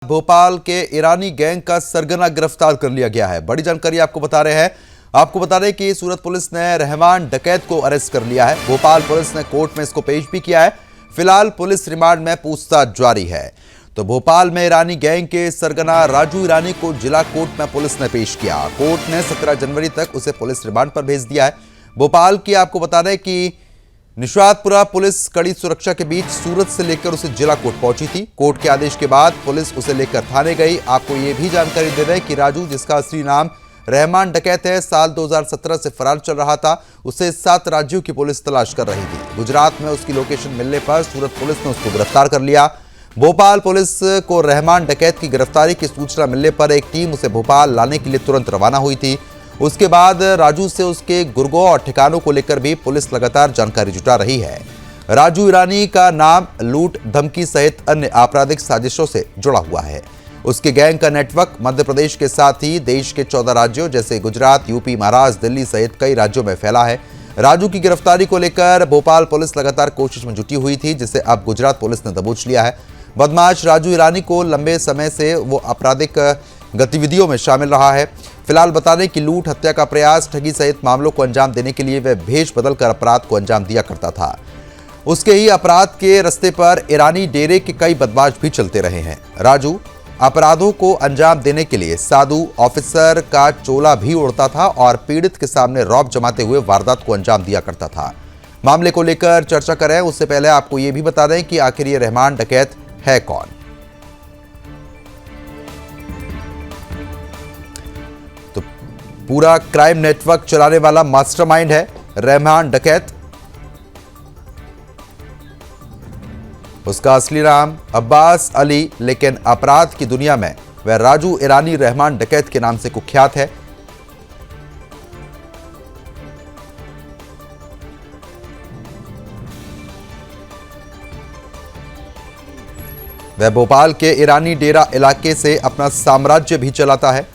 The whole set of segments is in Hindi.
भोपाल के ईरानी गैंग का सरगना गिरफ्तार कर लिया गया है। बड़ी जानकारी आपको बता रहे हैं कि सूरत पुलिस ने रहमान डकैत को अरेस्ट कर लिया है। भोपाल पुलिस ने कोर्ट में इसको पेश भी किया है। फिलहाल पुलिस रिमांड में पूछताछ जारी है। तो भोपाल में ईरानी गैंग के सरगना राजू ईरानी को जिला कोर्ट में पुलिस ने पेश किया। कोर्ट ने 17 जनवरी तक उसे पुलिस रिमांड पर भेज दिया है। भोपाल की आपको बता दें कि निशातपुरा पुलिस कड़ी सुरक्षा के बीच सूरत से लेकर उसे जिला कोर्ट पहुंची थी। कोर्ट के आदेश के बाद पुलिस उसे लेकर थाने गई। आपको यह भी जानकारी दे दें कि राजू, जिसका असली नाम रहमान डकैत है, साल 2017 से फरार चल रहा था। उसे 7 राज्यों की पुलिस तलाश कर रही थी। गुजरात में उसकी लोकेशन मिलने पर सूरत पुलिस ने उसको गिरफ्तार कर लिया। भोपाल पुलिस को रहमान डकैत की गिरफ्तारी की सूचना मिलने पर एक टीम उसे भोपाल लाने के लिए तुरंत रवाना हुई थी। उसके बाद राजू से उसके गुरगांव और ठिकानों को लेकर भी पुलिस लगातार जानकारी जुटा रही है। राजू ईरानी का नाम लूट, धमकी सहित अन्य आपराधिक साजिशों से जुड़ा हुआ है। उसके गैंग का नेटवर्क मध्य प्रदेश के साथ ही देश के 14 राज्यों जैसे गुजरात, यूपी, महाराष्ट्र, दिल्ली सहित कई राज्यों में फैला है। राजू की गिरफ्तारी को लेकर भोपाल पुलिस लगातार कोशिश में जुटी हुई थी, जिसे अब गुजरात पुलिस ने दबोच लिया है। बदमाश राजू ईरानी को लंबे समय से वो आपराधिक गतिविधियों में शामिल रहा है। फिलहाल बता दें कि लूट, हत्या का प्रयास, ठगी सहित मामलों को अंजाम देने के लिए वह भेष बदलकर अपराध को अंजाम दिया करता था। उसके ही अपराध के रास्ते पर ईरानी डेरे के कई बदमाश भी चलते रहे हैं। राजू अपराधों को अंजाम देने के लिए साधु ऑफिसर का चोला भी उड़ता था और पीड़ित के सामने रौब जमाते हुए वारदात को अंजाम दिया करता था। मामले को लेकर चर्चा करें उससे पहले आपको यह भी बता दें कि आखिर ये रहमान डकैत है कौन। तो पूरा क्राइम नेटवर्क चलाने वाला मास्टरमाइंड है रहमान डकैत। उसका असली नाम अब्बास अली, लेकिन अपराध की दुनिया में वह राजू ईरानी रहमान डकैत के नाम से कुख्यात है। वह भोपाल के ईरानी डेरा इलाके से अपना साम्राज्य भी चलाता है।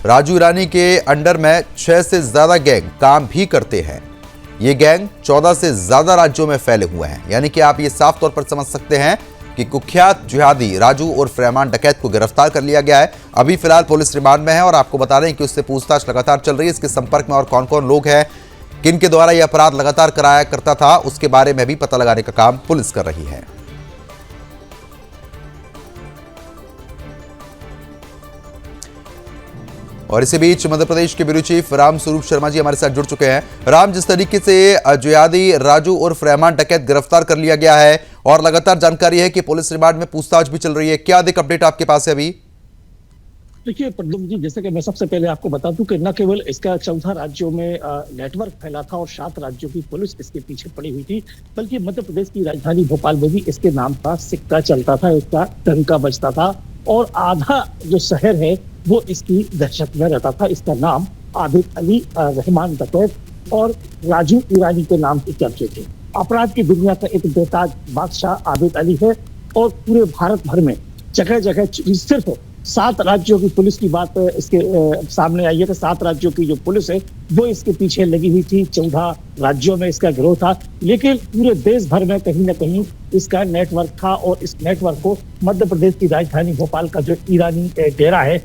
राजू ईरानी के अंडर में 6 से ज्यादा गैंग काम भी करते हैं। ये गैंग 14 से ज्यादा राज्यों में फैले हुए हैं। यानी कि आप ये साफ तौर पर समझ सकते हैं कि कुख्यात जिहादी राजू उर्फ रहमान डकैत को गिरफ्तार कर लिया गया है। अभी फिलहाल पुलिस रिमांड में है और आपको बता दें कि उससे पूछताछ लगातार चल रही है। इसके संपर्क में और कौन कौन लोग हैं, किन के द्वारा यह अपराध लगातार कराया करता था, उसके बारे में भी पता लगाने का काम पुलिस कर रही है। और इसी बीच मध्य प्रदेश के ब्यूरो चीफ राम स्वरूप शर्मा जी हमारे साथ जुड़ चुके हैं। राम, जिस तरीके से जिहादी राजू उर्फ रहमान डकैत गिरफ्तार कर लिया गया है और लगातार जानकारी है कि पुलिस रिमांड में पूछताछ भी चल रही है, क्या अधिक अपडेट आपके पास है अभी? देखिए प्रद्युम्न जी, जैसे कि मैं सबसे पहले आपको बता दूं कि न केवल इसका 14 राज्यों में नेटवर्क फैला था और 7 राज्यों की पुलिस इसके पीछे पड़ी हुई थी, बल्कि मध्य प्रदेश की राजधानी भोपाल में भी इसके नाम का सिक्का चलता था, इसका डंका बजता था और आधा जो शहर है वो इसकी दहशत में रहता था। इसका नाम आबिद अली रहमान डकैत और राजू ईरानी के नाम से चर्चे थे। अपराध की दुनिया का एक बेताज बादशाह आबिद अली है और पूरे भारत भर में जगह जगह सिर्फ 7 राज्यों की पुलिस की बात इसके सामने आई है कि 7 राज्यों की जो पुलिस है वो इसके पीछे लगी हुई थी। 14 राज्यों में इसका गिरोह था, लेकिन पूरे देश भर में कहीं ना कहीं इसका नेटवर्क था और इस नेटवर्क को मध्य प्रदेश की राजधानी भोपाल का जो ईरानी डेरा है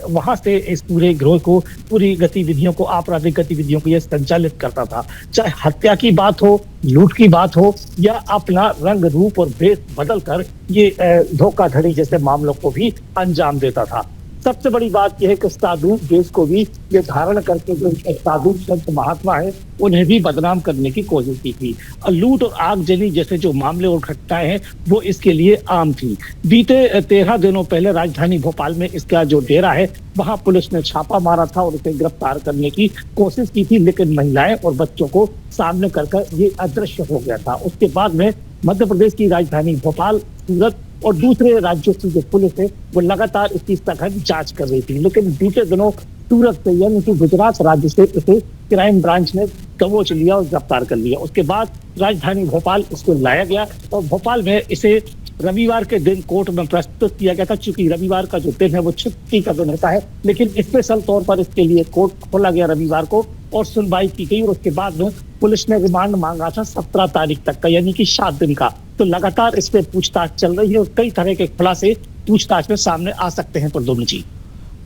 वहां से इस पूरे गिरोह को, पूरी गतिविधियों को, आपराधिक गतिविधियों को यह संचालित करता था। चाहे हत्या की बात हो, लूट की बात हो या अपना रंग रूप और भेष बदल कर ये धोखाधड़ी जैसे मामलों को भी अंजाम देता था। सबसे बड़ी बात यह है कि साधु देश को भी ये धारण करके जो साधु संत महात्मा है उन्हें भी बदनाम करने की कोशिश की थी। लूट और आगजनी जैसे जो मामले और घटनाएं हैं वो इसके लिए आम थी। बीते 13 दिनों पहले राजधानी भोपाल में इसका जो डेरा है वहां पुलिस ने छापा मारा था और उसे गिरफ्तार करने की कोशिश की थी, लेकिन महिलाएं और बच्चों को सामने कर ये अदृश्य हो गया था। उसके बाद में मध्य प्रदेश की राजधानी भोपाल, सूरत और दूसरे राज्यों की जो पुलिस है वो लगातार इसकी सघन जांच कर रही थी, लेकिन बीते दिनों सूरत से यानी कि गुजरात राज्य से इसे क्राइम ब्रांच ने दबोच लिया और गिरफ्तार कर लिया। उसके बाद राजधानी भोपाल इसको लाया गया और भोपाल में इसे रविवार के दिन कोर्ट में प्रस्तुत किया गया था। चूंकि रविवार का जो दिन है वो छुट्टी का दिन होता है, लेकिन स्पेशल तौर पर इसके लिए कोर्ट खोला गया रविवार को और सुनवाई की गई और उसके बाद में पुलिस ने रिमांड मांगा था 17 तारीख तक का, यानी कि 7 दिन का। तो लगातार इस पे पूछताछ चल रही है और कई तरह के खुलासे पूछताछ में सामने आ सकते हैं प्रद्युम्न जी।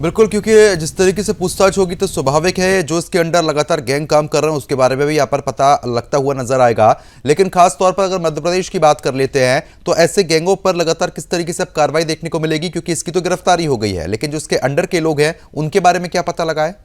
बिल्कुल, क्योंकि जिस तरीके से पूछताछ होगी तो स्वाभाविक है जो इसके अंडर लगातार गैंग काम कर रहे हैं उसके बारे में भी यहाँ पर पता लगता हुआ नजर आएगा। लेकिन खास तौर पर अगर मध्य प्रदेश की बात कर लेते हैं तो ऐसे गैंगों पर लगातार किस तरीके से अब कार्रवाई देखने को मिलेगी, क्योंकि इसकी तो गिरफ्तारी हो गई है, लेकिन जो इसके अंडर के लोग हैं उनके बारे में क्या पता लगा है?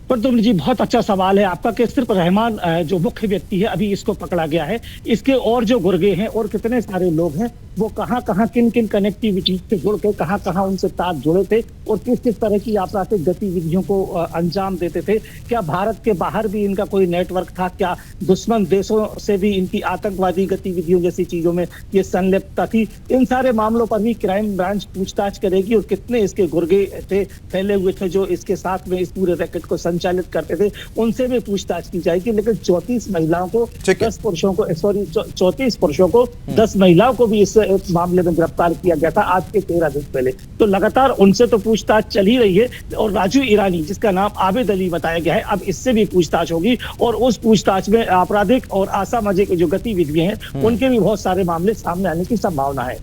प्रद्युम्न जी, बहुत अच्छा सवाल है आपका कि सिर्फ रहमान जो मुख्य व्यक्ति है अभी इसको पकड़ा गया है। इसके और जो गुर्गे हैं और कितने सारे लोग हैं वो कहां कहां किन किन कनेक्टिविटी से जुड़ के कहां कहां उनसे तार जुड़े थे और किस किस तरह की आपराधिक गतिविधियों को अंजाम देते थे। क्या भारत के बाहर भी इनका कोई नेटवर्क था? क्या दुश्मन देशों से भी इनकी आतंकवादी गतिविधियों जैसी चीजों में ये संलिप्तता थी? इन सारे मामलों पर भी क्राइम ब्रांच पूछताछ करेगी और कितने इसके गुर्गे थे, फैले हुए थे जो इसके साथ में इस पूरे रैकेट को संचालित करते थे, उनसे भी पूछताछ की जाएगी। लेकिन 34 महिलाओं को 10 पुरुषों को 34 पुरुषों को 10 महिलाओं को भी इस मामले में गिरफ्तार किया गया था आज के 13 दिन पहले। तो लगातार उनसे तो पूछताछ चल ही रही है और राजू ईरानी जिसका नाम आबिद अली बताया गया है, अब इससे भी पूछताछ होगी और उस पूछताछ में आपराधिक और असामाजिक जो गतिविधियां हैं उनके भी बहुत सारे मामले सामने आने की संभावना है।